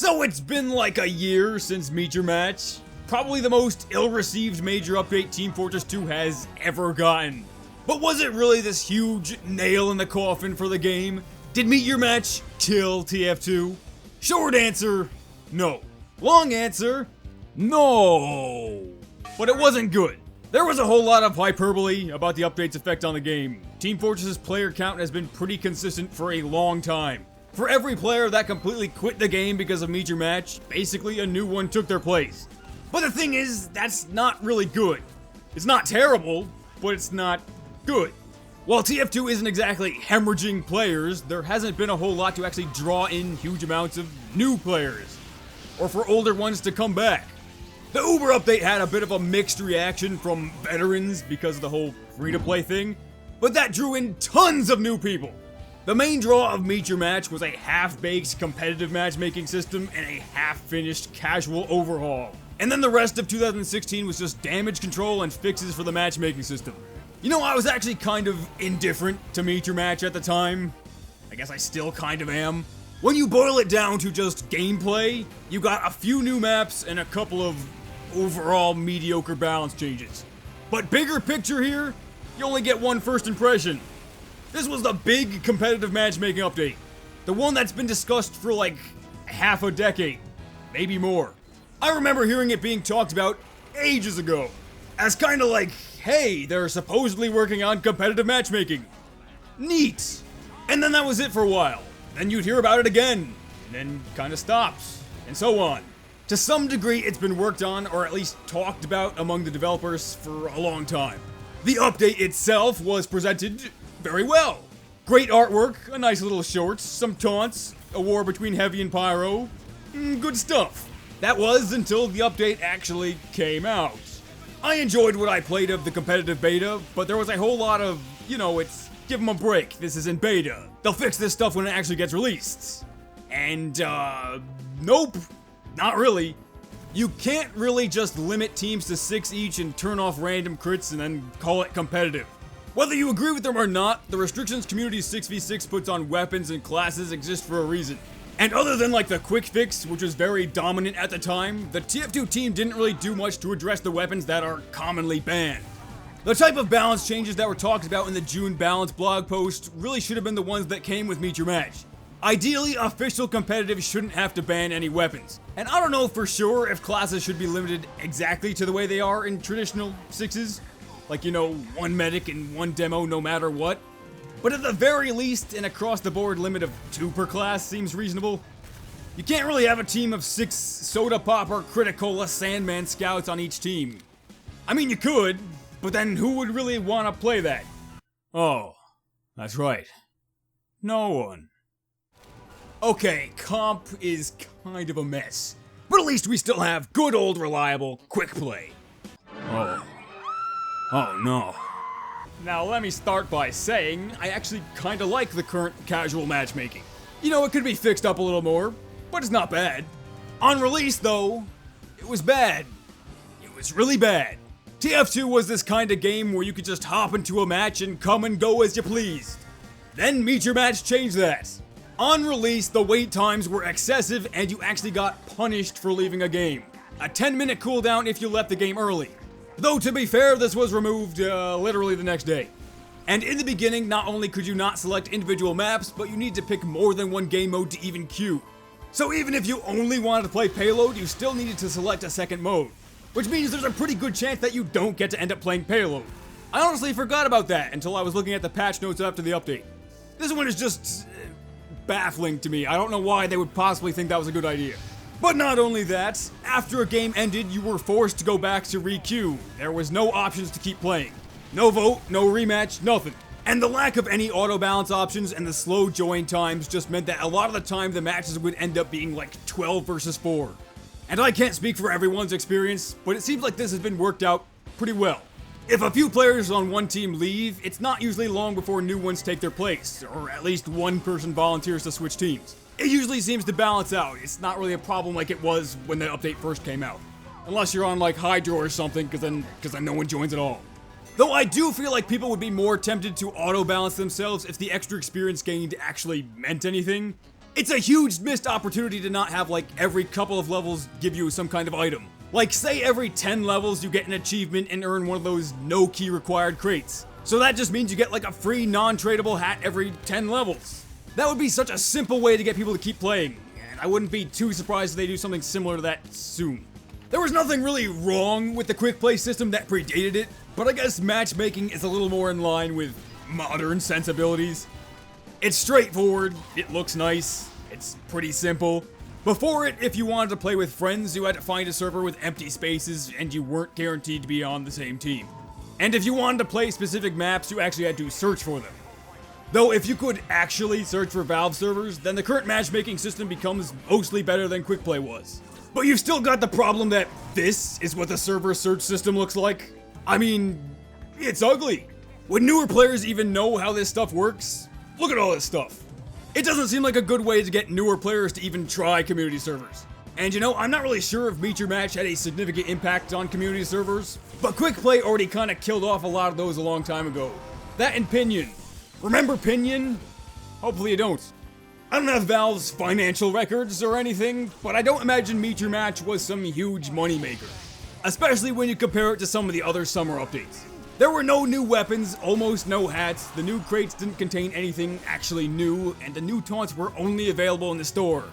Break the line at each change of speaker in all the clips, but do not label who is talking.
So it's been like a year since Meet Your Match. Probably the most ill-received major update Team Fortress 2 has ever gotten. But was it really this huge nail in the coffin for the game? Did Meet Your Match kill TF2? Short answer, no. Long answer, no. But it wasn't good. There was a whole lot of hyperbole about the update's effect on the game. Team Fortress's player count has been pretty consistent for a long time. For every player that completely quit the game because of Meet Your Match, basically a new one took their place. But the thing is, that's not really good. It's not terrible, but it's not good. While TF2 isn't exactly hemorrhaging players, there hasn't been a whole lot to actually draw in huge amounts of new players, or for older ones to come back. The Uber update had a bit of a mixed reaction from veterans because of the whole free-to-play thing, but that drew in tons of new people. The main draw of Meet Your Match was a half-baked competitive matchmaking system and a half-finished casual overhaul. And then the rest of 2016 was just damage control and fixes for the matchmaking system. You know, I was actually kind of indifferent to Meet Your Match at the time. I guess I still kind of am. When you boil it down to just gameplay, you got a few new maps and a couple of overall mediocre balance changes. But bigger picture here, you only get one first impression. This was the big competitive matchmaking update. The one that's been discussed for like half a decade, maybe more. I remember hearing it being talked about ages ago, as kinda like, hey, they're supposedly working on competitive matchmaking. Neat. And then that was it for a while. Then you'd hear about it again, and then kinda stops, and so on. To some degree, it's been worked on, or at least talked about among the developers for a long time. The update itself was presented very well. Great artwork, a nice little shorts, some taunts, a war between Heavy and Pyro. Good stuff. That was until the update actually came out. I enjoyed what I played of the competitive beta, but there was a whole lot of, it's give them a break, this is in beta. They'll fix this stuff when it actually gets released. And, nope, not really. You can't really just limit teams to 6 each and turn off random crits and then call it competitive. Whether you agree with them or not, the restrictions community 6v6 puts on weapons and classes exist for a reason. And other than like the quick fix, which was very dominant at the time, the TF2 team didn't really do much to address the weapons that are commonly banned. The type of balance changes that were talked about in the June balance blog post really should have been the ones that came with Meet Your Match. Ideally, official competitive shouldn't have to ban any weapons. And I don't know for sure if classes should be limited exactly to the way they are in traditional 6s. Like, one medic and one demo no matter what. But at the very least, an across-the-board limit of 2 per class seems reasonable. You can't really have a team of 6 Soda Popper, Criticola, Sandman scouts on each team. I mean, you could, but then who would really want to play that? Oh, that's right. No one. Okay, comp is kind of a mess. But at least we still have good old reliable quick play. Oh no. Now let me start by saying, I actually kinda like the current casual matchmaking. It could be fixed up a little more, but it's not bad. On release though, it was bad. It was really bad. TF2 was this kind of game where you could just hop into a match and come and go as you pleased. Then Meet Your Match changed that. On release, the wait times were excessive and you actually got punished for leaving a game. A 10-minute cooldown if you left the game early. Though to be fair, this was removed literally the next day. And in the beginning, not only could you not select individual maps, but you need to pick more than one game mode to even queue. So even if you only wanted to play payload, you still needed to select a second mode. Which means there's a pretty good chance that you don't get to end up playing payload. I honestly forgot about that until I was looking at the patch notes after the update. This one is just baffling to me. I don't know why they would possibly think that was a good idea. But not only that, after a game ended, you were forced to go back to re-queue. There was no options to keep playing. No vote, no rematch, nothing. And the lack of any auto balance options and the slow join times just meant that a lot of the time the matches would end up being like 12 versus 4. And I can't speak for everyone's experience, but it seems like this has been worked out pretty well. If a few players on one team leave, it's not usually long before new ones take their place, or at least one person volunteers to switch teams. It usually seems to balance out. It's not really a problem like it was when the update first came out. Unless you're on like Hydro or something, because then no one joins at all. Though I do feel like people would be more tempted to auto-balance themselves if the extra experience gained actually meant anything. It's a huge missed opportunity to not have like every couple of levels give you some kind of item. Like say every 10 levels you get an achievement and earn one of those no key required crates. So that just means you get like a free non-tradable hat every 10 levels. That would be such a simple way to get people to keep playing, and I wouldn't be too surprised if they do something similar to that soon. There was nothing really wrong with the quick play system that predated it, but I guess matchmaking is a little more in line with modern sensibilities. It's straightforward, it looks nice, it's pretty simple. Before it, if you wanted to play with friends, you had to find a server with empty spaces and you weren't guaranteed to be on the same team. And if you wanted to play specific maps, you actually had to search for them. Though if you could actually search for Valve servers, then the current matchmaking system becomes mostly better than quick play was. But you've still got the problem that this is what the server search system looks like. I mean, it's ugly. Would newer players even know how this stuff works? Look at all this stuff. It doesn't seem like a good way to get newer players to even try community servers. And you know, I'm not really sure if Meet Your Match had a significant impact on community servers, but quick play already kinda killed off a lot of those a long time ago. That and Pinion. Remember Pinion? Hopefully you don't. I don't have Valve's financial records or anything, but I don't imagine Meet Your Match was some huge moneymaker. Especially when you compare it to some of the other summer updates. There were no new weapons, almost no hats, the new crates didn't contain anything actually new, and the new taunts were only available in the store.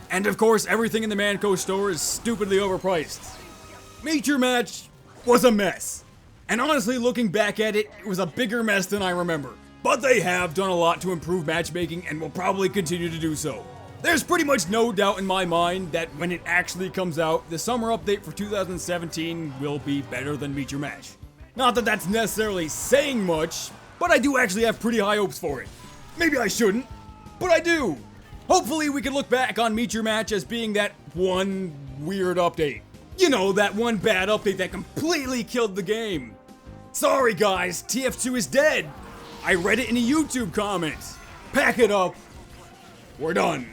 And of course, everything in the Manco store is stupidly overpriced. Meet Your Match was a mess. And honestly, looking back at it, it was a bigger mess than I remember. But they have done a lot to improve matchmaking and will probably continue to do so. There's pretty much no doubt in my mind that when it actually comes out, the summer update for 2017 will be better than Meet Your Match. Not that that's necessarily saying much, but I do actually have pretty high hopes for it. Maybe I shouldn't, but I do. Hopefully we can look back on Meet Your Match as being that one weird update. You know, that one bad update that completely killed the game. Sorry guys, TF2 is dead. I read it in a YouTube comment. Pack it up. We're done.